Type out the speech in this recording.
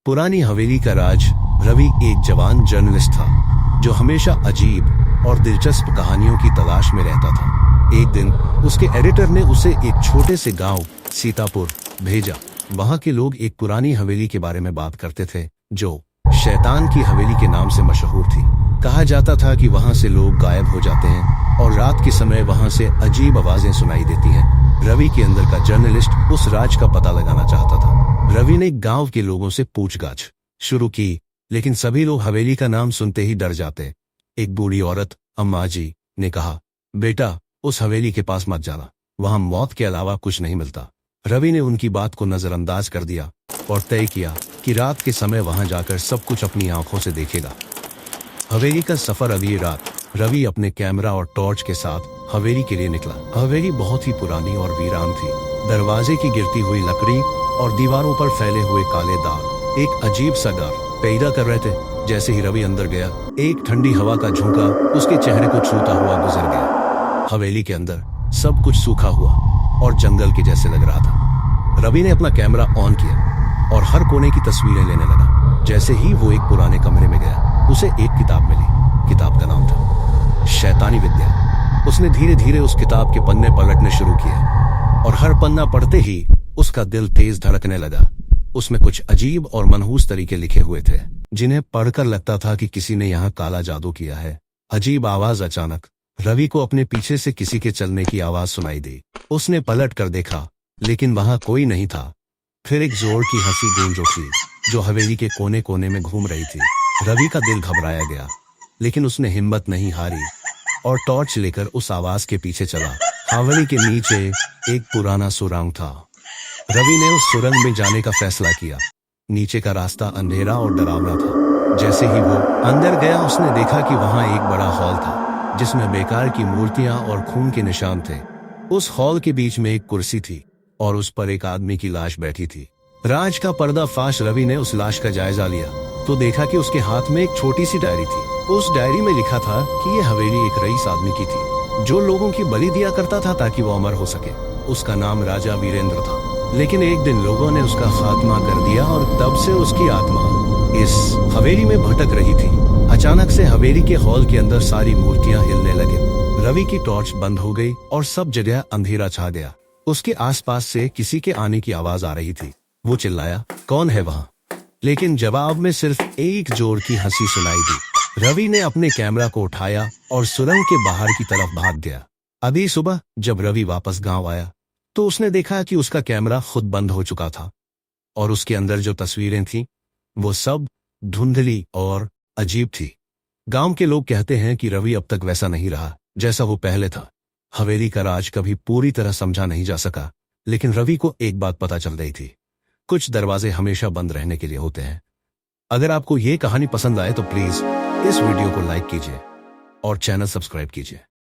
पुरानी हवेली का राज। रवि एक जवान जर्नलिस्ट था जो हमेशा अजीब और दिलचस्प कहानियों की तलाश में रहता था। एक दिन उसके एडिटर ने उसे एक छोटे से गांव सीतापुर भेजा। वहां के लोग एक पुरानी हवेली के बारे में बात करते थे जो शैतान की हवेली के नाम से मशहूर थी। कहा जाता था कि वहां से लोग गायब हो जाते हैं और रात के समय वहां से अजीब आवाजें सुनाई देती हैं। रवि के अंदर का जर्नलिस्ट उस राज का पता लगाना चाहता था। रवि ने गांव के लोगों से पूछताछ शुरू की, लेकिन सभी लोग हवेली का नाम सुनते ही डर जाते। एक बूढ़ी औरत अम्मा जी ने कहा, बेटा उस हवेली के पास मत जाना, वहां मौत के अलावा कुछ नहीं मिलता। रवि ने उनकी बात को नजरअंदाज कर दिया और तय किया कि रात के समय वहां जाकर सब कुछ अपनी आंखों से देखेगा। हवेली का सफर। अगली रात रवि अपने कैमरा और टॉर्च के साथ हवेली के लिए निकला। हवेली बहुत ही पुरानी और वीरान थी। दरवाजे की गिरती हुई लकड़ी और दीवारों पर फैले हुए काले दाग एक अजीब सा डर पैदा कर रहे थे। जैसे ही रवि अंदर गया, एक ठंडी हवा का झोंका उसके चेहरे को छूता हुआ गुजर गया। हवेली के अंदर सब कुछ सूखा हुआ और जंगल के जैसे लग रहा था। रवि ने अपना कैमरा ऑन किया और हर कोने की तस्वीरें लेने लगा। जैसे ही वो एक पुराने कमरे में गया, उसे एक किताब मिली। किताब का नाम था शैतानी विद्या। उसने धीरे धीरे उस किताब के पन्ने पलटने शुरू किए और हर पन्ना पढ़ते ही उसका दिल तेज धड़कने लगा। उसमें कुछ अजीब और मनहूस तरीके लिखे हुए थे जिन्हें पढ़कर लगता था कि किसी ने यहाँ काला जादू किया है। अजीब आवाज। अचानक रवि को अपने पीछे से किसी के चलने की आवाज सुनाई दी। उसने पलट कर देखा, लेकिन वहां कोई नहीं था। फिर एक जोर की हंसी गूंज उठी जो हवेली के कोने कोने में घूम रही थी। रवि का दिल घबराया गया, लेकिन उसने हिम्मत नहीं हारी और टॉर्च लेकर उस आवाज के पीछे चला। हवेली के नीचे एक पुराना सुरंग था। रवि ने उस सुरंग में जाने का फैसला किया। नीचे का रास्ता अंधेरा और डरावना था। जैसे ही वो अंदर गया, उसने देखा कि वहां एक बड़ा हॉल था जिसमें बेकार की मूर्तियां और खून के निशान थे। उस हॉल के बीच में एक कुर्सी थी और उस पर एक आदमी की लाश बैठी थी। राज का पर्दाफाश। रवि ने उस लाश का जायजा लिया तो देखा कि उसके हाथ में एक छोटी सी डायरी थी। उस डायरी में लिखा था कि यह हवेली एक रईस आदमी की थी जो लोगों की बलि दिया करता था ताकि वो अमर हो सके। उसका नाम राजा वीरेंद्र था, लेकिन एक दिन लोगों ने उसका खात्मा कर दिया और तब से उसकी आत्मा इस हवेली में भटक रही थी। अचानक से हवेली के हॉल के अंदर सारी मूर्तियां हिलने लगी। रवि की टॉर्च बंद हो गई और सब जगह अंधेरा छा गया। उसके आसपास से किसी के आने की आवाज आ रही थी। वो चिल्लाया, कौन है वहां? लेकिन जवाब में सिर्फ एक जोर की हंसी सुनाई दी। रवि ने अपने कैमरा को उठाया और सुरंग के बाहर की तरफ भाग गया। अभी सुबह जब रवि वापस गांव आया तो उसने देखा कि उसका कैमरा खुद बंद हो चुका था और उसके अंदर जो तस्वीरें थीं वो सब धुंधली और अजीब थी। गांव के लोग कहते हैं कि रवि अब तक वैसा नहीं रहा जैसा वो पहले था। हवेली का राज कभी पूरी तरह समझा नहीं जा सका, लेकिन रवि को एक बात पता चल गई थी, कुछ दरवाजे हमेशा बंद रहने के लिए होते हैं। अगर आपको ये कहानी पसंद आए तो प्लीज इस वीडियो को लाइक कीजिए और चैनल सब्सक्राइब कीजिए।